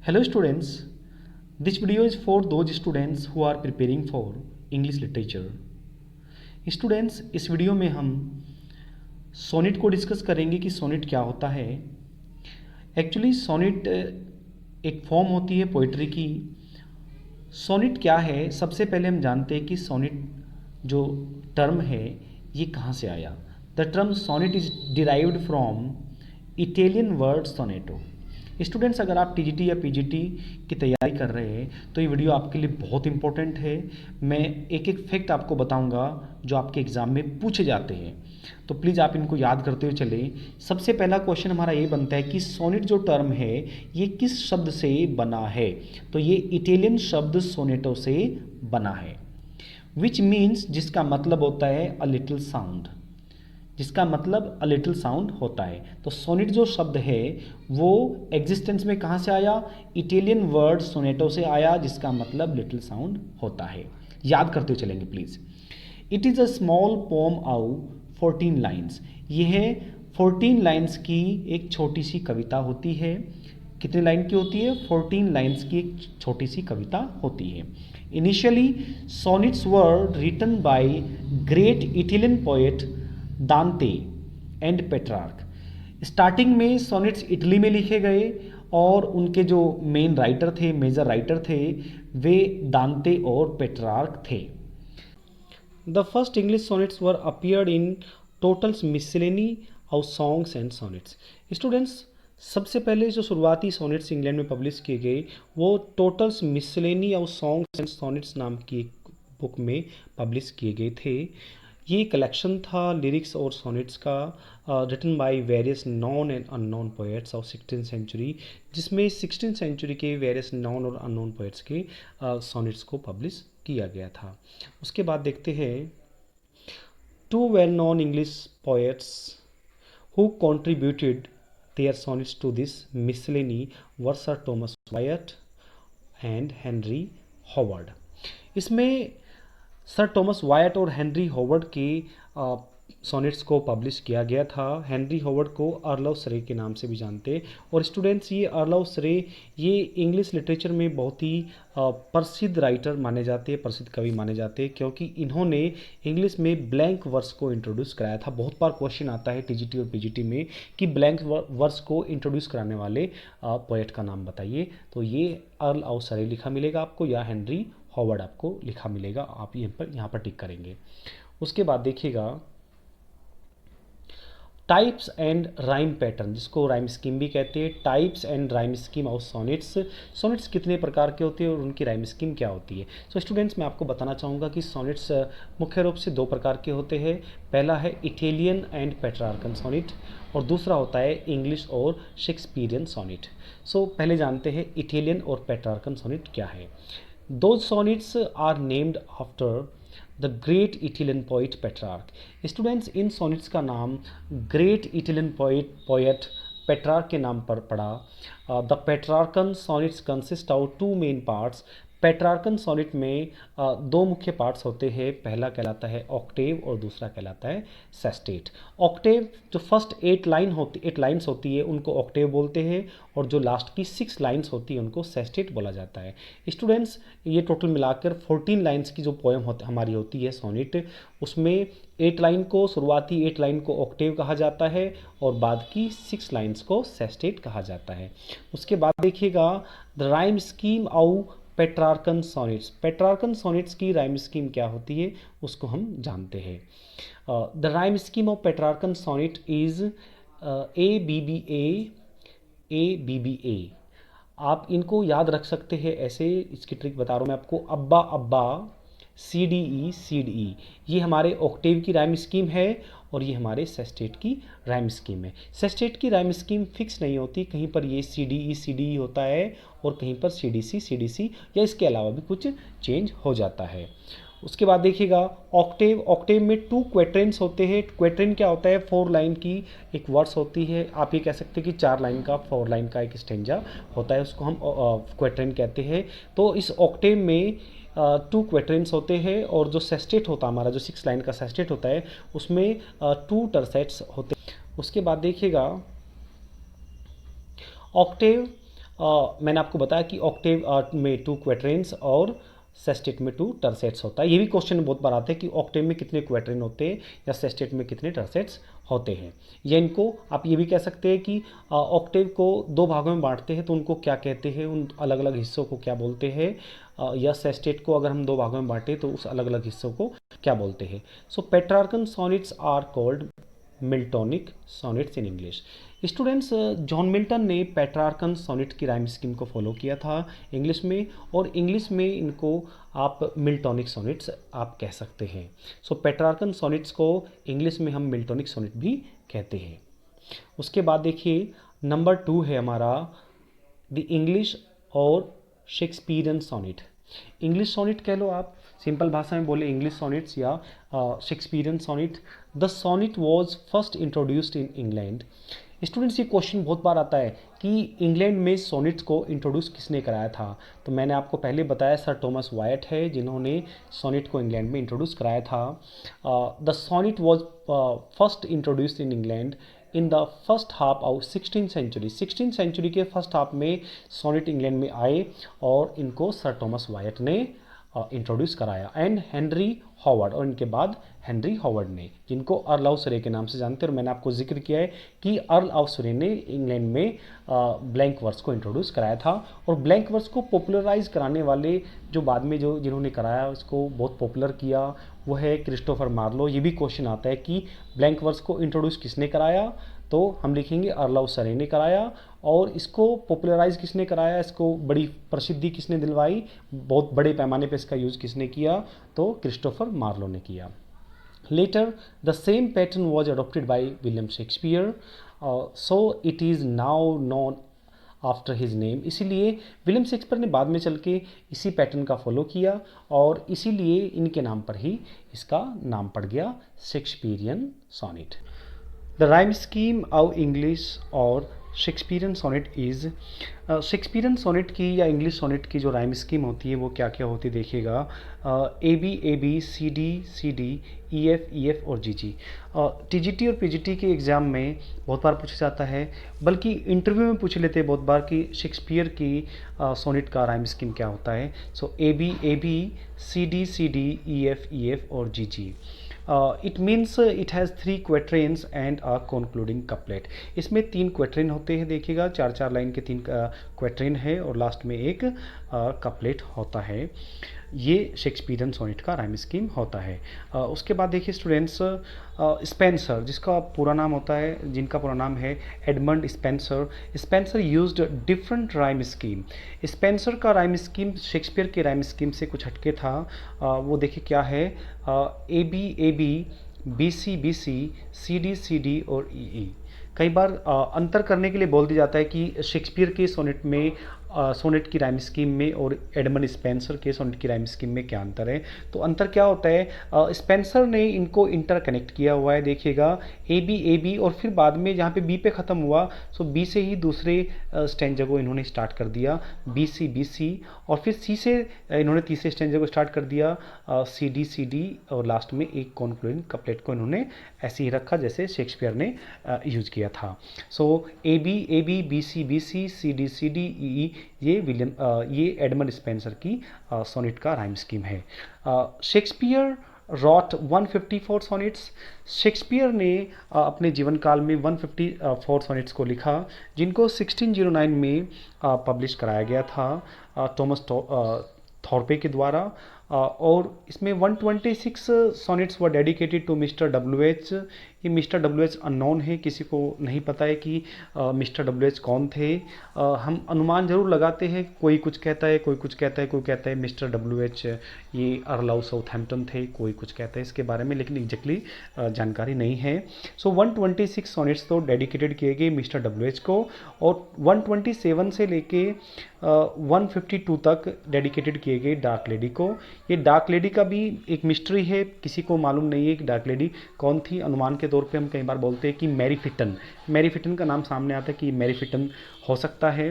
Hello students, this video is for those students who are preparing for English literature. Students, इस video में हम sonnet को discuss करेंगे कि सोनेट क्या होता है। एक्चुअली सोनेट एक फॉर्म होती है पोइट्री की। सोनेट क्या है, सबसे पहले हम जानते हैं कि सोनेट जो टर्म है ये कहाँ से आया। The term sonnet is derived from Italian word sonetto. Students, अगर आप टीजीटी या पीजीटी की तैयारी कर रहे हैं तो ये वीडियो आपके लिए बहुत इंपॉर्टेंट है। मैं एक एक फैक्ट आपको बताऊंगा जो आपके एग्ज़ाम में पूछे जाते हैं, तो प्लीज़ आप इनको याद करते हुए चलें। सबसे पहला क्वेश्चन हमारा ये बनता है कि सोनेट जो टर्म है ये किस शब्द से बना है। तो ये इटालियन शब्द सोनेटो से बना है, विच मीन्स जिसका मतलब होता है अ लिटिल साउंड, जिसका मतलब अ लिटिल साउंड होता है। तो सोनेट जो शब्द है वो एग्जिस्टेंस में कहाँ से आया, इटालियन वर्ड सोनेटो से आया, जिसका मतलब लिटिल साउंड होता है। याद करते हुए चलेंगे please. It is a small poem of 14 lines. ये है 14 लाइन्स की एक छोटी सी कविता होती है। कितने लाइन की होती है? 14 लाइन्स की एक छोटी सी कविता होती है। Initially sonnets were written by great Italian poet Dante and Petrarch. Starting में सोनेट्स इटली में लिखे गए और उनके जो मेन राइटर थे, मेजर राइटर थे, वे दांते और पेट्रार्क थे। The first English sonnets were appeared in Tottel's miscellany of songs and sonnets. Students, सबसे पहले जो शुरुआती सोनेट्स इंग्लैंड में पब्लिश किए गए वो Tottel's miscellany of songs and sonnets नाम की एक बुक में पब्लिश किए गए थे। ये कलेक्शन था लिरिक्स और सोनेट्स का, written by various known and unknown poets of 16th century, जिसमें 16th सेंचुरी के वेरियस नॉन और अननोन पोएट्स के सोनेट्स को पब्लिश किया गया था। उसके बाद देखते हैं two well known English poets who contributed their sonnets to this miscellany were Sir Thomas Wyatt and Henry Howard. इसमें सर थॉमस वायट और हेनरी हॉवर्ड के सोनेट्स को पब्लिश किया गया था। हेनरी हॉवर्ड को अर्ल ऑफ सरे के नाम से भी जानते। और स्टूडेंट्स, ये अर्ल ऑफ सरे ये इंग्लिश लिटरेचर में बहुत ही प्रसिद्ध राइटर माने जाते हैं, प्रसिद्ध कवि माने जाते हैं, क्योंकि इन्होंने इंग्लिश में ब्लैंक वर्स को इंट्रोड्यूस कराया था। बहुत बार क्वेश्चन आता है टीजीटी और पीजीटी में कि ब्लैंक वर्स को इंट्रोड्यूस कराने वाले पोएट का नाम बताइए। तो ये अर्ल ऑफ सरे लिखा मिलेगा आपको या हेनरी हॉवर्ड आपको लिखा मिलेगा। आप यहाँ पर टिक करेंगे। उसके बाद देखिएगा टाइप्स एंड राइम पैटर्न, जिसको राइम स्कीम भी कहते हैं। Types and rhyme scheme of sonnets. Sonnets कितने प्रकार के होते हैं और उनकी राइम स्कीम क्या होती है। सो स्टूडेंट्स, मैं आपको बताना चाहूँगा कि सोनेट्स मुख्य रूप से दो प्रकार के होते हैं। पहला है इटालियन एंड पेट्रार्कन सोनेट और दूसरा होता है इंग्लिश और शेक्सपियरियन सोनेट। सो पहले जानते हैं इटालियन और पेट्रार्कन सोनेट क्या है। Those sonnets are named after the great Italian poet Petrarch. Students, इन सॉनेट्स का नाम ग्रेट इटालियन पोएट पेट्रार्क के नाम पर पड़ा। The Petrarchan sonnets consist of two main parts. Petrarchan sonnet में दो मुख्य पार्ट्स होते हैं। पहला कहलाता है ऑक्टेव और दूसरा कहलाता है सेस्टेट। ऑक्टेव जो फर्स्ट 8 लाइन्स होती है उनको ऑक्टेव बोलते हैं और जो लास्ट की 6 लाइन्स होती है उनको सेस्टेट बोला जाता है। स्टूडेंट्स, ये टोटल मिलाकर 14 लाइन्स की जो पोएम हमारी होती है सोनेट, उसमें 8 लाइन को, शुरुआती 8 लाइन को ऑक्टेव कहा जाता है और बाद की 6 लाइन्स को सेस्टेट कहा जाता है। उसके बाद देखिएगा the rhyme scheme of Petrarchan sonnets. Petrarchan sonnets की राइम स्कीम क्या होती है उसको हम जानते हैं। The rhyme scheme of Petrarchan sonnet is A B B A. आप इनको याद रख सकते हैं ऐसे, इसकी ट्रिक बता रहा हूँ मैं आपको। अब्बा अब्बा सी डी ई। ये हमारे ऑक्टेव की राइम स्कीम है और ये हमारे सेस्टेट की राइम स्कीम है। सेस्टेट की राइम स्कीम फिक्स नहीं होती, कहीं पर ये सी डी ई होता है और कहीं पर सी डी सी या इसके अलावा भी कुछ चेंज हो जाता है। उसके बाद देखिएगा ऑक्टेव में 2 क्वेट्रेंस होते हैं। क्वेट्रेन क्या होता है? 4 लाइन की एक वर्स होती है। आप ये कह सकते हैं कि 4 लाइन का 4 लाइन का एक स्टेंजा होता है, उसको हम क्वेट्रेन कहते हैं। तो इस ऑक्टेव में 2 क्वेट्रेंस होते हैं और जो सेस्टेट होता है हमारा, जो 6 लाइन का सेस्टेट होता है, उसमें 2 टर्सेट्स होते हैं। उसके बाद देखिएगा ऑक्टेव मैंने आपको बताया कि ऑक्टेव में 2 क्वेट्रेन्स और सेस्टेट में 2 टर्सेट्स होता है। ये भी क्वेश्चन बहुत बार आता है कि ऑक्टेव में कितने क्वेट्रेन होते हैं या सेस्टेट में कितने टर्सेट्स होते हैं। या इनको आप ये भी कह सकते हैं कि ऑक्टेव को 2 भागों में बांटते हैं तो उनको क्या कहते हैं, उन अलग अलग हिस्सों को क्या बोलते हैं, या सेस्टेट को अगर हम 2 भागों में बांटें तो उस अलग अलग हिस्सों को क्या बोलते हैं। So Petrarchan sonnets are called Miltonic sonnets in English. Students, John Milton ने पेट्रार्कन सोनेट की राइम स्कीम को फॉलो किया था इंग्लिश में, और इंग्लिश में इनको आप मिल्टोनिक सोनेट्स आप कह सकते हैं। सो पेट्रार्कन सोनेट्स को इंग्लिश में हम मिल्टोनिक सोनेट भी कहते हैं। उसके बाद देखिए नंबर 2 है हमारा द इंग्लिश और शेक्सपियरियन सोनेट। इंग्लिश सोनेट कह लो आप, सिंपल भाषा में बोले इंग्लिश सोनेट्स या Shakespearean sonnet. The sonnet was first introduced in England. Students, ये क्वेश्चन बहुत बार आता है कि इंग्लैंड में सोनेट्स को इंट्रोड्यूस किसने कराया था। तो मैंने आपको पहले बताया सर टॉमस वायट है जिन्होंने सोनेट को इंग्लैंड में इंट्रोड्यूस कराया था। The sonnet was first introduced in England in the first half of 16th century. 16th century के फर्स्ट हाफ में सोनेट इंग्लैंड में आए और इनको सर टॉमस वायट ने इंट्रोड्यूस कराया। एंड हेनरी हॉवर्ड, और इनके बाद हेनरी हॉवर्ड ने, जिनको अर्ल ऑफ सरे के नाम से जानते हैं। और मैंने आपको जिक्र किया है कि अर्ल ऑफ सरे ने इंग्लैंड में ब्लैंक वर्स को इंट्रोड्यूस कराया था। और ब्लैंक वर्स को पॉपुलराइज कराने वाले जो बाद में जो जिन्होंने कराया उसको बहुत पॉपुलर किया वो है क्रिस्टोफर मार्लो। ये भी क्वेश्चन आता है कि ब्लैंक वर्स को इंट्रोड्यूस किसने कराया, तो हम लिखेंगे अर्ल ऑफ सरे ने कराया। और इसको पॉपुलराइज किसने कराया, इसको बड़ी प्रसिद्धि किसने दिलवाई, बहुत बड़े पैमाने पे इसका यूज़ किसने किया, तो क्रिस्टोफर मार्लो ने किया। Later the same pattern was adopted by William Shakespeare, so it is now known after his name. इसीलिए विलियम शेक्सपियर ने बाद में चल के इसी पैटर्न का फॉलो किया और इसीलिए इनके नाम पर ही इसका नाम पड़ गया Shakespearean sonnet. The rhyme scheme of English और Shakespearean sonnet is, Shakespearean sonnet की या इंग्लिश सोनेट की जो राइम स्कीम होती है वो क्या क्या होती है देखिएगा। A B C D E F और G G. T G T और पी जी टी के एग्ज़ाम में बहुत बार पूछा जाता है, बल्कि इंटरव्यू में पूछ लेते हैं बहुत बार कि शेक्सपियर की सोनेट का राइम स्कीम क्या होता है। So A B C D E F और G G. It means it has 3 quatrains and a concluding couplet. इसमें 3 क्वेट्रेन होते हैं देखिएगा, 4 लाइन के 3 क्वेट्रेन है और लास्ट में एक कपलेट होता है। ये शेक्सपियरियन सोनेट का राइम स्कीम होता है। उसके बाद देखिए स्टूडेंट्स, स्पेंसर जिसका पूरा नाम होता है, जिनका पूरा नाम है Edmund Spenser. Spencer used different rhyme scheme. Spencer का राइम स्कीम शेक्सपियर के राइम स्कीम से कुछ हटके था। वो देखिए क्या है, ए बी सी डी और ई। कई बार अंतर करने के लिए बोल दिया जाता है कि शेक्सपियर के सोनेट में सोनेट की राइम स्कीम में और एडमंड स्पेंसर के सोनेट की राइम स्कीम में क्या अंतर है। तो अंतर क्या होता है, स्पेंसर ने इनको इंटरकनेक्ट किया हुआ है देखिएगा, ए बी और फिर बाद में जहाँ पे बी पे ख़त्म हुआ सो बी से ही दूसरे स्टैंजा को इन्होंने स्टार्ट कर दिया, बी सी और फिर सी से इन्होंने तीसरे स्टैंजा को स्टार्ट कर दिया, सी डी और लास्ट में एक कॉन्क्लूडिंग कपलेट को इन्होंने ऐसे ही रखा जैसे शेक्सपियर ने यूज़ किया था। सो A B C D E, ये एडमंड स्पेंसर की सोनेट का राइम स्कीम है। Shakespeare wrote 154 sonnets. शेक्सपियर ने अपने जीवन काल में 154 सोनेट्स को लिखा, जिनको 1609 में पब्लिश कराया गया था थॉमस थॉर्पे के द्वारा। और इसमें 126 sonnets were dedicated to Mister W H. ये मिस्टर डब्ल्यू.एच अननोन है, किसी को नहीं पता है कि मिस्टर डब्ल्यू.एच कौन थे। हम अनुमान जरूर लगाते हैं, कोई कुछ कहता है, कोई कुछ कहता है, कोई कहता है मिस्टर डब्ल्यू.एच ये अर्ल ऑफ साउथहैम्पटन थे, कोई कुछ कहता है इसके बारे में, लेकिन एग्जैक्टली जानकारी नहीं है। सो 126 सोनेट्स तो डेडिकेटेड किए गए मिस्टर डब्ल्यू.एच को, और 127 से लेके 152 तक डेडिकेटेड किए गए डार्क लेडी को। ये डार्क लेडी का भी एक मिस्ट्री है, किसी को मालूम नहीं है कि डार्क लेडी कौन थी। अनुमान के तौर पे हम कई बार बोलते हैं कि मैरी फिटन का नाम सामने आता है कि मैरी फिटन हो सकता है।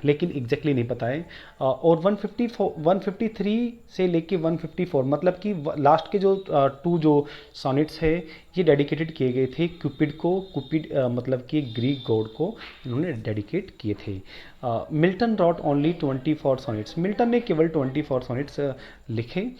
लेकिन एग्जैक्टली नहीं पता है। और 153 से लेके 154 मतलब कि लास्ट के जो टू जो सॉनेट्स है ये डेडिकेटेड किए गए थे क्यूपिड को। क्यूपिड मतलब कि ग्रीक गॉड को इन्होंने डेडिकेट किए थे। Milton wrote only 24 sonnets, Milton ने केवल 24 सॉनेट्स लिखे।